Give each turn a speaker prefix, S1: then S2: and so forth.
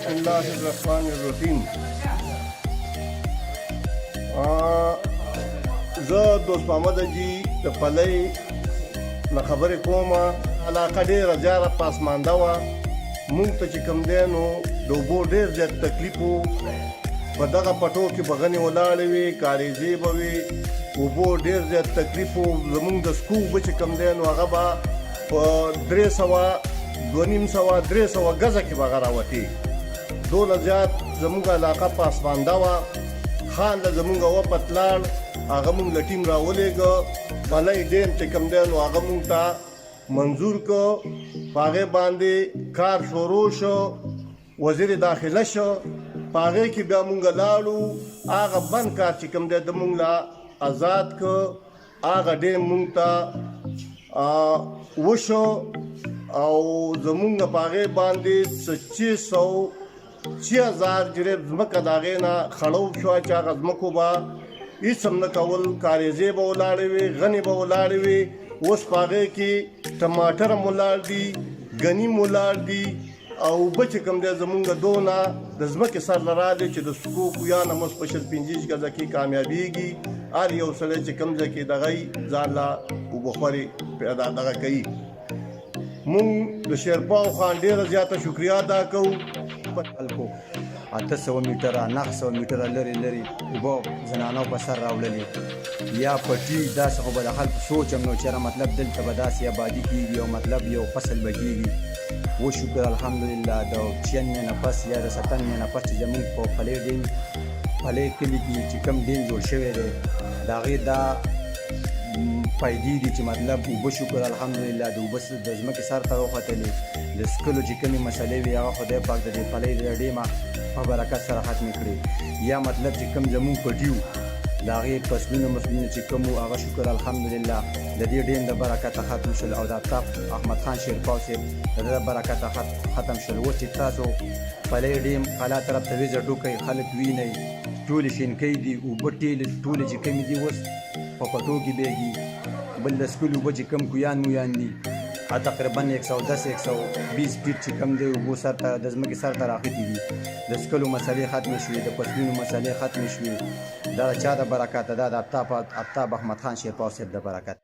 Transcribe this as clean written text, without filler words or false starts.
S1: بسم الله الرحمن الرحیم. زه دوست محمد جی د پلۍ نه خبرې کوم. علاقه ډېره زیاته پاسمانده وه. موږ ته چې کوم دی نو د اوبو ډېر زیات تکلیف و. په دغه پټو کې به غنې ولاړې وې، کاریزې به وې، اوبو ډېر زیات تکلیف و. زموږ د سکو اوبه چې کوم دی نو هغه به په 300 ګزه کې به هغه راوتې. دونه زیات زموږ علاقه پاسمانده وه. خان له زموږ وپت لاړ، هغه موږ له ټیم راولېږه. پلی ډیم چې کوم دی نو هغه موږ ته منظور کړ. په هغې باندې کار شروع شو، وزیر داخله شو. په هغې کې بیا موږ لاړو، هغه بند کار چې کوم دی د موږ له آزاد کړ. هغه ډیم موږ ته وشو او زموږ په هغې باندې 6,000 جریب ځمکه د هغې نه خړو شوه چې هغه ځمکو به هېڅ هم نه کول. کاریزې به ولاړې وې، غنې به ولاړې وې. اوس په هغې کې ټماټر هم ولاړ دي، ګني هم ولاړ دي او اوبه چې کوم دی زموږ دونه د ځمکې سر له راغلې چې د سکو کویان هم اوس په 25 ګزه کې کامیابېږي. هر یو سړی چې کوم ځای کې دغه یي ځان له اوبه خورې دغه کوي. مونږ د شیرپاو خان ډېره زیاته شکریه ادا کوو.
S2: خلکو 800 میټره 900 میټره لرې اوبه زنانو په سر راوړلې یا پټي. داسې خو به د خلکو سوچ هم نو چېرې مطلب دلته به داسې آبادي کېږي او مطلب یو فصل به کېږي. وشکر الحمدلله د 96 نه پس یا د 97 نه پس چې زموږ په پلۍ کلي کې چې کوم ډیم جوړ شوی دی د هغې دا فایدې دي چې مطلب اوبه شکر الحمدلله د اوبه د ځمکې سر ته راوختلې. د څښلو چې کومې مسلې وي هغه خدای پاک د دې پلۍ د ډیمه په برکت سره ختمې کړې. یا مطلب چې کوم زموږ پټي وو د هغې فصلونه چې کوم وو هغه شکر الحمدلله د دې ډیم د برکته ختم شول او د آفتاب احمد خان شیرپاو صاحب د ده د برکته ختم شول. اوس چې تاسو پلۍ ډیم قلا طرف ته ویزه ډوکئ، خلک وینئ ټولې شینکۍ دي، اوبه ټولې چې کمې دي اوس په پټو کې بیږي. بل د څښلو اوبه چې کوم کویان مویان دي تقریبا 110-120 فیټ چې کم دی اوبو سر ته د ځمکې سر ته راختې دي. د څښلو مسلې ختمې شوې، د فصلونو مسلې ختمې شوې. دا د چا د برکته؟ دا د آفتاب احمد خان شیرپاو صاحب د برکت.